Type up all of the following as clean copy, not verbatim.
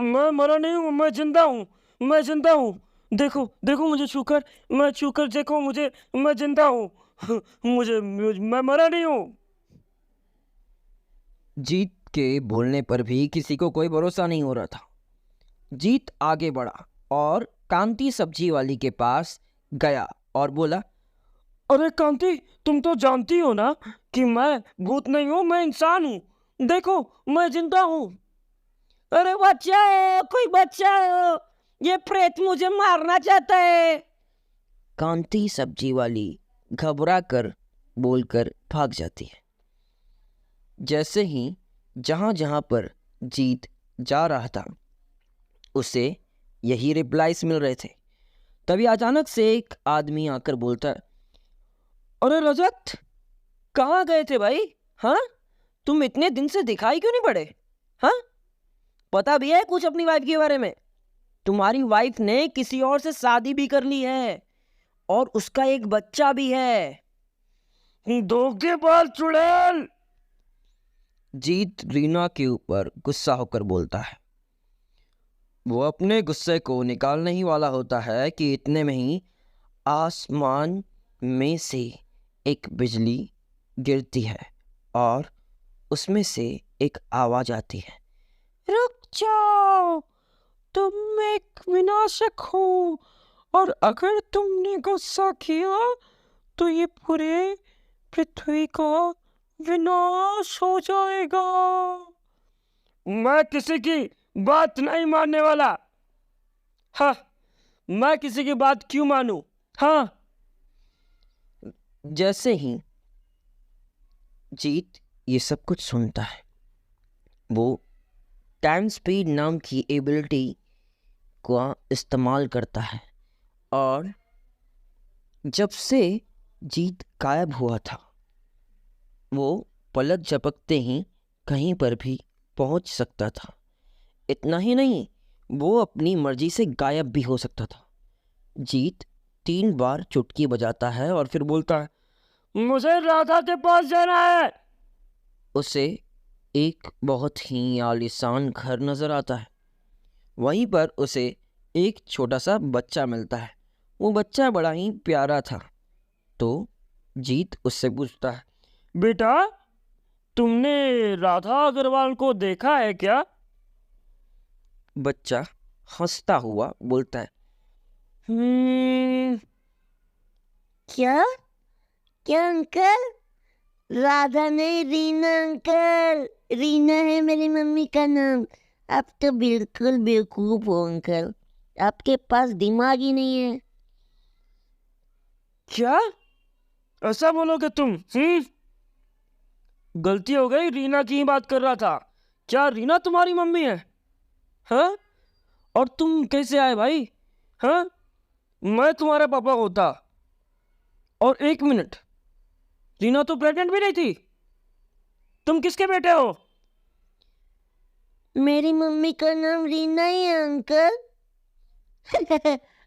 मैं मरा नहीं हूँ, मैं जिंदा हूँ, मैं जिंदा हूँ। देखो देखो मुझे छूकर, मैं छूकर देखो मुझे, मैं जिंदा हूँ। मैं मरा नहीं हूँ। जीत के बोलने पर भी किसी को कोई भरोसा नहीं हो रहा था। जीत आगे बढ़ा और कांति सब्जी वाली के पास गया और बोला, अरे कांति, तुम तो जानती हो ना कि मैं भूत नहीं हूँ, मैं इंसान हूँ। देखो मैं जिंदा हूँ। अरे बचाओ, कोई बचाओ, ये प्रेत मुझे मारना चाहता है। कांति सब्जी वाली घबरा कर बोलकर भाग जाती है। जैसे ही जहां जहां पर जीत जा रहा था उसे यही रिप्लाईज मिल रहे थे। तभी अचानक से एक आदमी आकर बोलता है, अरे रजत, कहाँ गए थे भाई? हाँ, तुम इतने दिन से दिखाई क्यों नहीं पड़े? हाँ, पता भी है कुछ अपनी वाइफ के बारे में? तुम्हारी वाइफ ने किसी और से शादी भी कर ली है और उसका एक बच्चा भी है। धोखेबाज चुड़ैल। जीत रीना के ऊपर गुस्सा होकर बोलता है। वो अपने गुस्से को निकालने ही वाला होता है कि इतने में ही आसमान में से एक बिजली गिरती है और उसमें से एक आवाज आती है, रुक जाओ, तुम एक विनाशक हो और अगर तुमने गुस्सा किया तो ये पूरे पृथ्वी का विनाश हो जाएगा। मैं किसी की बात नहीं मानने वाला। हाँ, मैं किसी की बात क्यों मानूं? हाँ। जैसे ही जीत ये सब कुछ सुनता है वो टाइम स्पीड नाम की एबिलिटी का इस्तेमाल करता है और जब से जीत गायब हुआ था वो पलक झपकते ही कहीं पर भी पहुंच सकता था। इतना ही नहीं, वो अपनी मर्जी से गायब भी हो सकता था। जीत 3 बार चुटकी बजाता है और फिर बोलता है, मुझे राधा के पास जाना है। उसे एक बहुत ही आलीशान घर नजर आता है। वहीं पर उसे एक छोटा सा बच्चा मिलता है। वो बच्चा बड़ा ही प्यारा था। तो जीत उससे पूछता है, बेटा, तुमने राधा अग्रवाल को देखा है क्या? बच्चा हंसता हुआ बोलता है, हम्म क्या क्या अंकल? राधा नहीं, रीना अंकल। रीना है मेरी मम्मी का नाम। आप तो बिल्कुल बेवकूफ हो अंकल, आपके पास दिमाग ही नहीं है। क्या ऐसा बोलोगे तुम? गलती हो गई, रीना की ही बात कर रहा था। क्या रीना तुम्हारी मम्मी है? हाँ, और तुम कैसे आए भाई? हाँ, मैं तुम्हारा पापा होता। और एक मिनट, रीना तो प्रेग्नेंट भी नहीं थी। तुम किसके बेटे हो? मेरी मम्मी का नाम रीना ही है अंकल।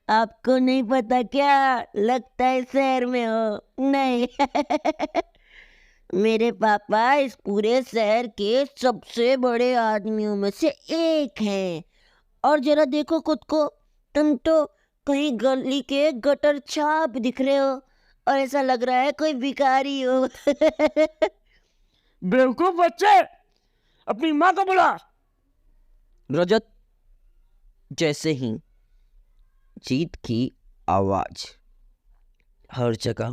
आपको नहीं पता क्या? लगता है शहर में हो। नहीं। मेरे पापा इस पूरे शहर के सबसे बड़े आदमियों में से एक हैं। और जरा देखो खुद को, तुम तो कहीं गली के गटर छाप दिख रहे हो और ऐसा लग रहा है कोई भिखारी हो। बेवकूफ बच्चे, अपनी माँ को बुला। रजत जैसे ही जीत की आवाज हर जगह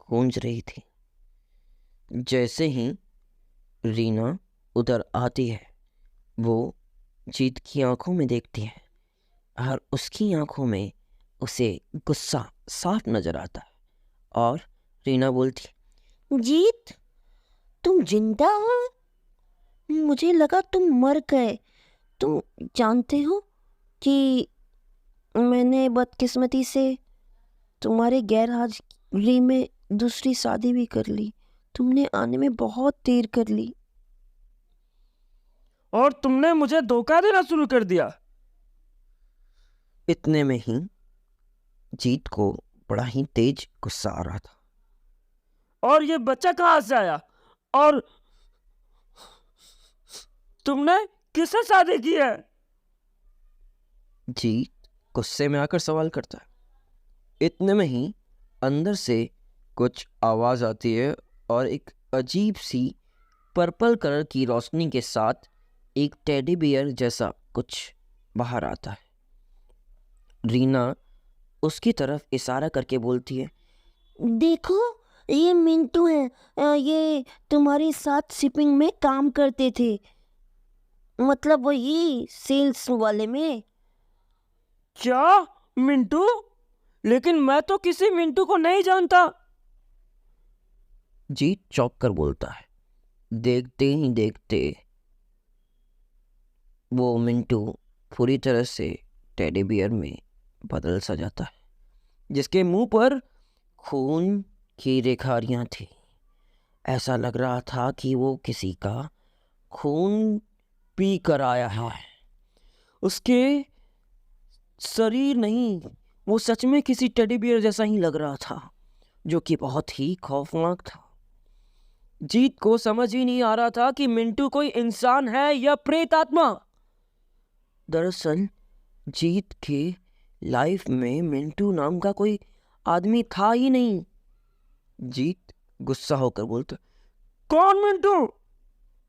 गूंज रही थी, जैसे ही रीना उधर आती है वो जीत की आंखों में देखती है और उसकी आंखों में उसे गुस्सा साफ नजर आता है और रीना बोलती, जीत, तुम जिंदा हो? मुझे लगा तुम मर गए। तुम जानते हो कि मैंने बदकिस्मती से तुम्हारे गैर हाजिरी में दूसरी शादी भी कर ली। तुमने आने में बहुत देर कर ली। और तुमने मुझे धोखा देना शुरू कर दिया। इतने में ही जीत को बड़ा ही तेज गुस्सा आ रहा था। और ये बच्चा कहाँ से आया? और तुमने किससे शादी की है? जीत गुस्से में आकर सवाल करता है। इतने में ही अंदर से कुछ आवाज़ आती है और एक अजीब सी पर्पल कलर की रोशनी के साथ एक टेडी बियर जैसा कुछ बाहर आता है। रीना उसकी तरफ इशारा करके बोलती है, देखो ये मिंटू है, ये तुम्हारे साथ शिपिंग में काम करते थे, मतलब वही सेल्स वाले में। क्या मिंटू? लेकिन मैं तो किसी मिंटू को नहीं जानता। जीत चौंक कर बोलता है। देखते ही देखते वो मिंटू पूरी तरह से टेडी बियर में बदल सा जाता है, जिसके मुंह पर खून की रेखारियां थी। ऐसा लग रहा था कि वो किसी का खून पी कर आया है। उसके शरीर नहीं, वो सच में किसी टेडी बियर जैसा ही लग रहा था, जो कि बहुत ही खौफनाक था। जीत को समझ ही नहीं आ रहा था कि मिंटू कोई इंसान है या प्रेत आत्मा। दरअसल जीत के लाइफ में मिंटू नाम का कोई आदमी था ही नहीं। जीत गुस्सा होकर बोलता, कौन मिंटू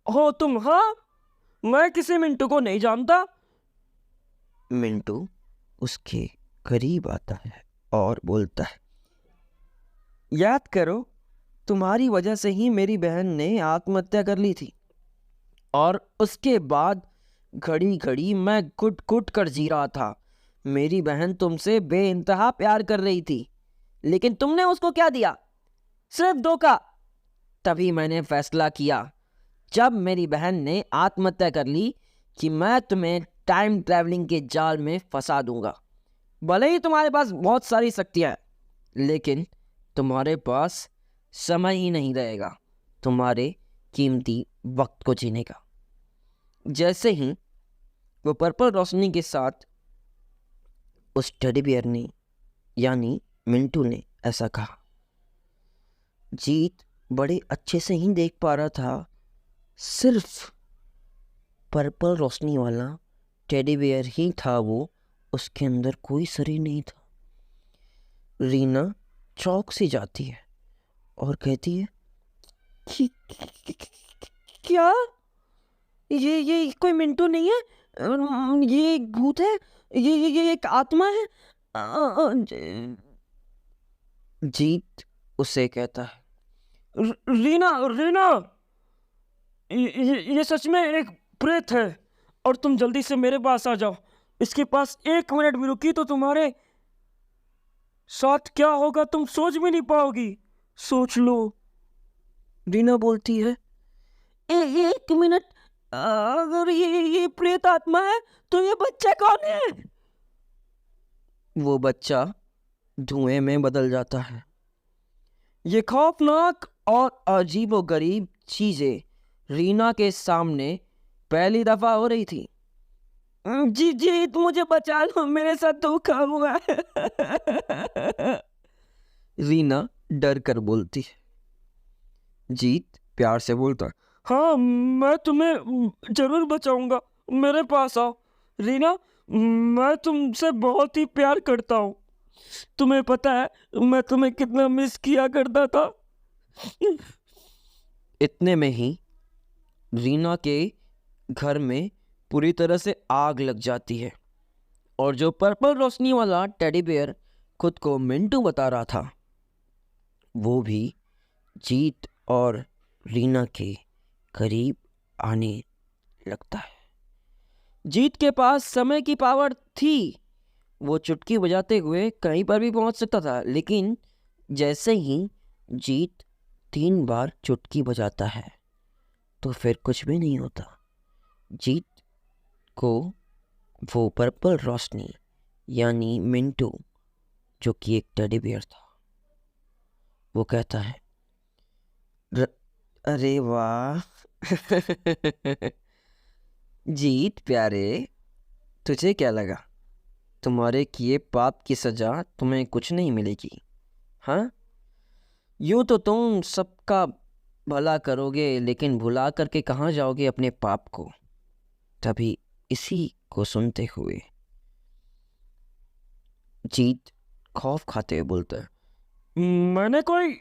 हो तुम? हाँ, मैं किसी मिंटू को नहीं जानता। मिंटू उसके करीब आता है और बोलता है, याद करो, तुम्हारी वजह से ही मेरी बहन ने आत्महत्या कर ली थी, और उसके बाद घड़ी घड़ी मैं कुट कुट कर जी रहा था। मेरी बहन तुमसे बेइंतहा प्यार कर रही थी, लेकिन तुमने उसको क्या दिया? सिर्फ धोखा। तभी मैंने फैसला किया, जब मेरी बहन ने आत्महत्या कर ली, कि मैं तुम्हें टाइम ट्रैवलिंग के जाल में फंसा दूंगा। भले ही तुम्हारे पास बहुत सारी शक्तियां हैं, लेकिन तुम्हारे पास समय ही नहीं रहेगा तुम्हारे कीमती वक्त को जीने का। जैसे ही वो पर्पल रोशनी के साथ उस टेडी बियर ने यानी मिंटू ने ऐसा कहा, जीत बड़े अच्छे से ही देख पा रहा था, सिर्फ पर्पल रोशनी वाला टेडी बियर ही था वो, उसके अंदर कोई शरीर नहीं था। रीना चौंक सी जाती है और कहती है, क्या ये कोई मिंटू नहीं है? ये एक भूत है? ये एक आत्मा है? जीत उसे कहता है, रीना रीना, ये सच में एक प्रेत है, और तुम जल्दी से मेरे पास आ जाओ। इसके पास 1 मिनट भी रुकी तो तुम्हारे साथ क्या होगा तुम सोच भी नहीं पाओगी। सोच लो। रीना बोलती है, 1 मिनट? अगर ये प्रेत आत्मा है तो ये बच्चा कौन है? वो बच्चा धुएं में बदल जाता है। ये खौफनाक और अजीबोगरीब चीजें रीना के सामने पहली दफा हो रही थी। जी जी, तुम मुझे बचा लो, मेरे साथ धोखा हुआ है। रीना डर कर बोलती है। जीत प्यार से बोलता है, हाँ, मैं तुम्हें जरूर बचाऊंगा, मेरे पास आओ। रीना, मैं तुमसे बहुत ही प्यार करता हूँ। तुम्हें पता है मैं तुम्हें कितना मिस किया करता था। इतने में ही रीना के घर में पूरी तरह से आग लग जाती है, और जो पर्पल रोशनी वाला टेडी बेयर खुद को मिंटू बता रहा था, वो भी जीत और रीना के करीब आने लगता है। जीत के पास समय की पावर थी, वो चुटकी बजाते हुए कहीं पर भी पहुंच सकता था, लेकिन जैसे ही जीत 3 बार चुटकी बजाता है तो फिर कुछ भी नहीं होता। जीत को वो पर्पल रोशनी यानी मिंटू, जो कि एक टेडी बियर था, वो कहता है, अरे वाह जीत प्यारे, तुझे क्या लगा तुम्हारे किए पाप की सजा तुम्हें कुछ नहीं मिलेगी? हाँ, यूं तो तुम सबका भला करोगे, लेकिन भुला करके कहाँ जाओगे अपने पाप को? तभी इसी को सुनते हुए जीत खौफ खाते हुए बोलता है, मैंने कोई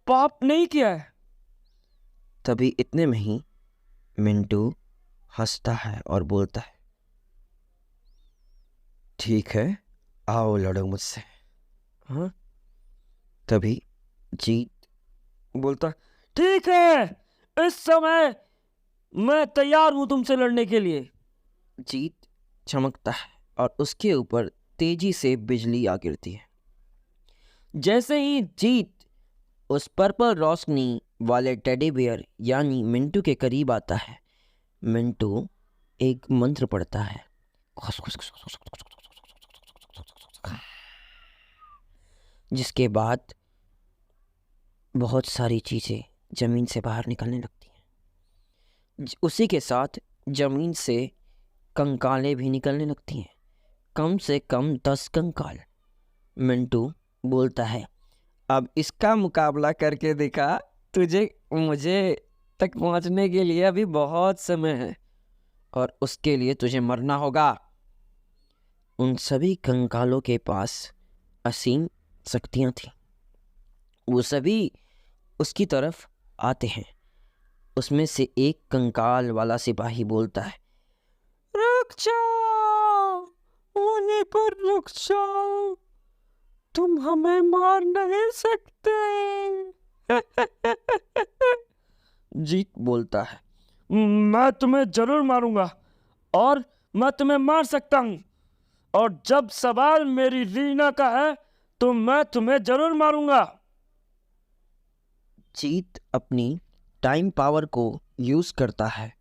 पाप नहीं किया है। तभी इतने में ही मिंटू हंसता है और बोलता है, ठीक है, आओ लड़ो मुझसे। हाँ, तभी जीत बोलता, ठीक है, इस समय मैं तैयार हूं तुमसे लड़ने के लिए। जीत चमकता है और उसके ऊपर तेजी से बिजली आ गिरती है। जैसे ही जीत उस पर्पल रोशनी वाले टेडी बियर यानी मिंटू के करीब आता है, मिंटू एक मंत्र पढ़ता है, जिसके बाद बहुत सारी चीज़ें ज़मीन से बाहर निकलने लगती हैं। उसी के साथ ज़मीन से कंकालें भी निकलने लगती हैं, कम से कम 10 कंकाल। मिंटू बोलता है, अब इसका मुकाबला करके दिखा, तुझे मुझे तक पहुंचने के लिए अभी बहुत समय है और उसके लिए तुझे मरना होगा। उन सभी कंकालों के पास असीम शक्तियां थीं। वो सभी उसकी तरफ आते हैं। उसमें से एक कंकाल वाला सिपाही बोलता है, रुक जाओ, वहीं पर रुक जाओ, तुम हमें मार नहीं सकते। जीत बोलता है, मैं तुम्हें जरूर मारूंगा और मैं तुम्हें मार सकता हूं, और जब सवाल मेरी रीना का है तो मैं तुम्हें जरूर मारूंगा। जीत अपनी टाइम पावर को यूज़ करता है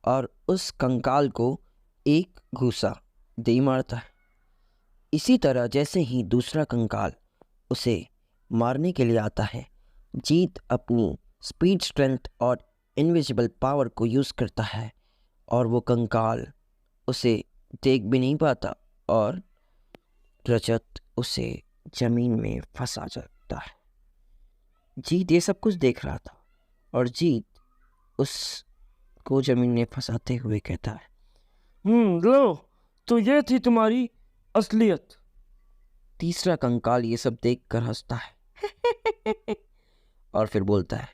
और उस कंकाल को एक घूसा दे मारता है। इसी तरह जैसे ही दूसरा कंकाल उसे मारने के लिए आता है, जीत अपनी स्पीड, स्ट्रेंथ और इनविजिबल पावर को यूज़ करता है और वो कंकाल उसे देख भी नहीं पाता और रजत उसे ज़मीन में फंसा जाता है। जीत ये सब कुछ देख रहा था और जीत उसको ज़मीन में फंसाते हुए कहता है, लो, तो ये थी तुम्हारी असलियत। तीसरा कंकाल ये सब देखकर हंसता है और फिर बोलता है,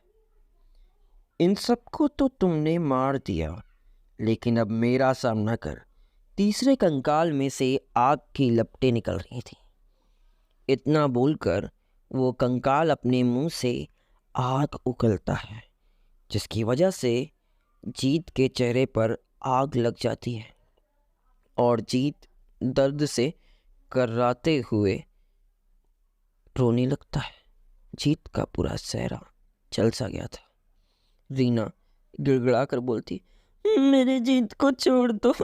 इन सबको तो तुमने मार दिया, लेकिन अब मेरा सामना कर। तीसरे कंकाल में से आग की लपटें निकल रही थी। इतना बोलकर वो कंकाल अपने मुंह से आग उगलता है, जिसकी वजह से जीत के चेहरे पर आग लग जाती है और जीत दर्द से कर्राते हुए रोने लगता है। जीत का पूरा चेहरा जल सा गया था। रीना गिड़गिड़ा कर बोलती, मेरे जीत को छोड़ दो।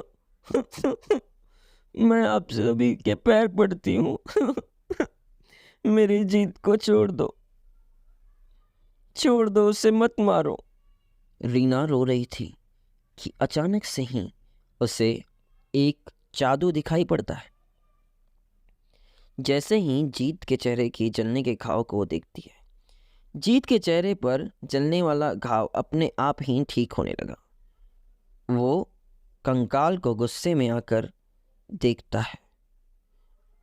मैं आप सभी के पैर पड़ती हूँ। मेरी जीत को छोड़ दो, छोड़ दो, उसे मत मारो। रीना रो रही थी कि अचानक से ही उसे एक जादू दिखाई पड़ता है। जैसे ही जीत के चेहरे की जलने के घाव को वो देखती है, जीत के चेहरे पर जलने वाला घाव अपने आप ही ठीक होने लगा। वो कंकाल को गुस्से में आकर देखता है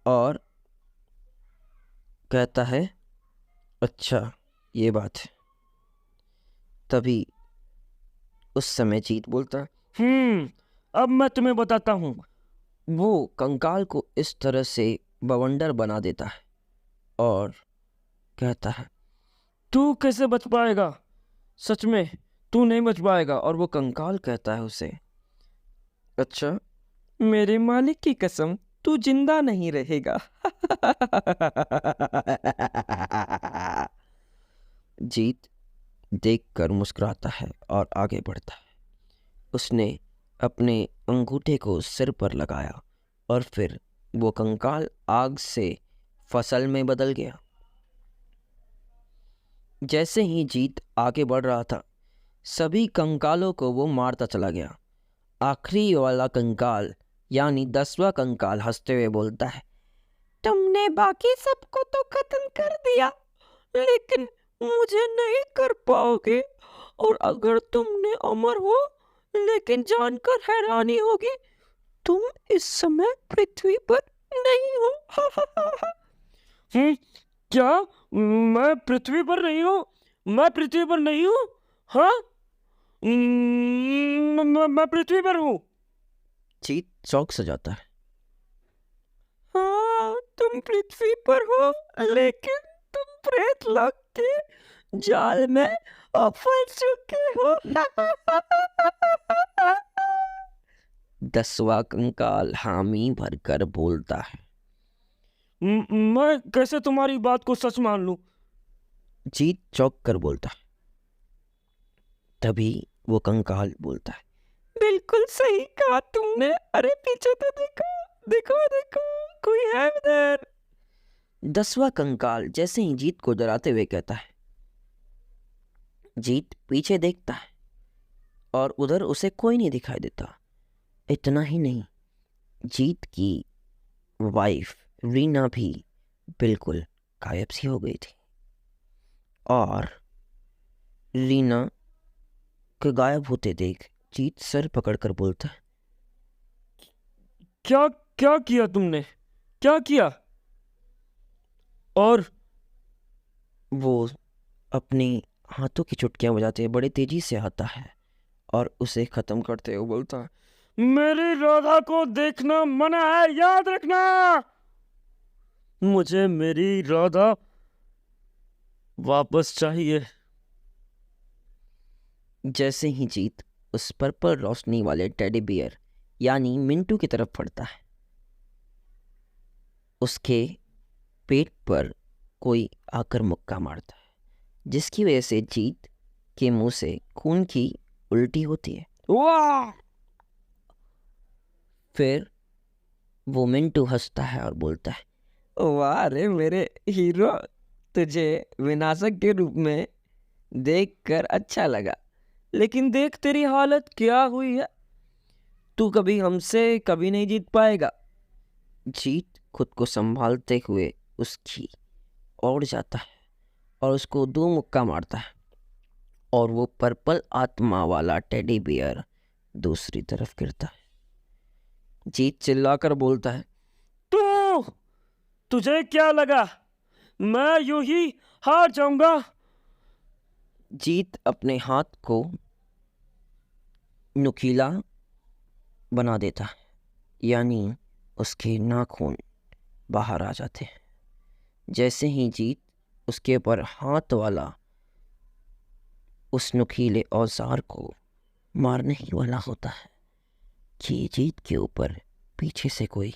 और कहता है, अच्छा ये बात है। तभी उस समय जीत बोलता है, अब मैं तुम्हें बताता हूँ। वो कंकाल को इस तरह से बवंडर बना देता है और कहता है, तू कैसे बच पाएगा? सच में तू नहीं बच पाएगा। और वो कंकाल कहता है उसे, अच्छा, मेरे मालिक की कसम, तू जिंदा नहीं रहेगा। जीत देखकर मुस्कुराता है और आगे बढ़ता है। उसने अपने अंगूठे को सिर पर लगाया और फिर वो कंकाल आग से फसल में बदल गया। जैसे ही जीत आगे बढ़ रहा था, सभी कंकालों को वो मारता चला गया। आखिरी वाला कंकाल यानी 10वां कंकाल हंसते हुए बोलता है, तुमने बाकी सबको तो खत्म कर दिया, लेकिन मुझे नहीं कर पाओगे। और अगर तुमने अमर हो, लेकिन जानकर हैरानी होगी, तुम इस समय पृथ्वी पर नहीं हूँ। क्या मैं पृथ्वी पर नहीं हूँ? मैं पृथ्वी पर नहीं हूँ? हाँ, मैं पृथ्वी पर हूँ। जीत चौंक सा जाता है। हाँ, तुम पृथ्वी पर हो, लेकिन तुम प्रेत लोक के जाल में फंस चुके हो। 10वां कंकाल हामी भरकर बोलता है। मैं कैसे तुम्हारी बात को सच मान लूं? जीत चौंक कर बोलता है। तभी वो कंकाल बोलता है। बिल्कुल सही कहा तुमने। अरे पीछे तो देखो, देखो देखो, कोई है उधर। 10वां कंकाल जैसे ही जीत को डराते हुए कहता है। जीत पीछे देखता है और उधर उसे कोई नहीं दिखाई देता। इतना ही नहीं, जीत की वाइफ रीना भी बिल्कुल गायब सी हो गई थी। और रीना के गायब होते देख जीत सर पकड़कर बोलता है। क्या क्या किया तुमने? क्या किया? और वो अपनी हाथों की चुटकियां बजाते बड़े तेजी से आता है और उसे खत्म करते हुए बोलता है। मेरी राधा को देखना मना है, याद रखना। मुझे मेरी राधा वापस चाहिए। जैसे ही जीत उस पर्पल रोशनी वाले टेडी बियर यानी मिंटू की तरफ बढ़ता है, उसके पेट पर कोई आकर मुक्का मारता है, जिसकी वजह से जीत के मुंह से खून की उल्टी होती है। वाह! फिर वो मिंटू हंसता है और बोलता है। वाह रे मेरे हीरो, तुझे विनाशक के रूप में देखकर अच्छा लगा, लेकिन देख तेरी हालत क्या हुई है। तू कभी हमसे कभी नहीं जीत पाएगा। जीत खुद को संभालते हुए उसकी ओर जाता है और उसको 2 मुक्का मारता है और वो पर्पल आत्मा वाला टेडी बियर दूसरी तरफ गिरता है। जीत चिल्लाकर बोलता है। तुझे क्या लगा मैं यूं ही हार जाऊंगा? जीत अपने हाथ को नुकीला बना देता है, यानी उसके नाखून बाहर आ जाते हैं। जैसे ही जीत उसके ऊपर हाथ वाला उस नुकीले औजार को मारने ही वाला होता है कि जीत के ऊपर पीछे से कोई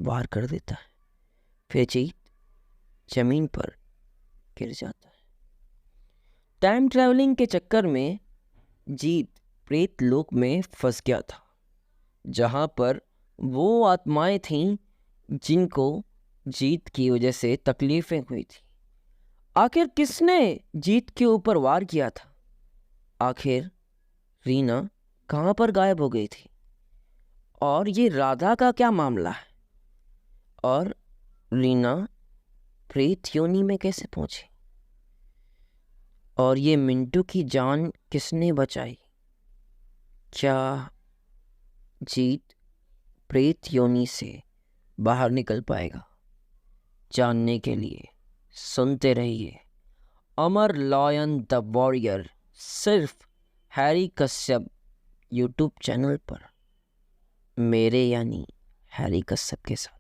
वार कर देता है। फिर जीत जमीन पर गिर जाता है। टाइम ट्रैवलिंग के चक्कर में जीत प्रेत लोक में फंस गया था, जहां पर वो आत्माएं थीं जिनको जीत की वजह से तकलीफें हुई थी। आखिर किसने जीत के ऊपर वार किया था? आखिर रीना कहाँ पर गायब हो गई थी? और ये राधा का क्या मामला है? और रीना प्रेत योनि में कैसे पहुंची? और ये मिंटू की जान किसने बचाई? क्या जीत प्रेत योनि से बाहर निकल पाएगा? जानने के लिए सुनते रहिए अमर लायन द वॉरियर, सिर्फ हैरी कश्यप यूट्यूब चैनल पर, मेरे यानी हैरी कश्यप के साथ।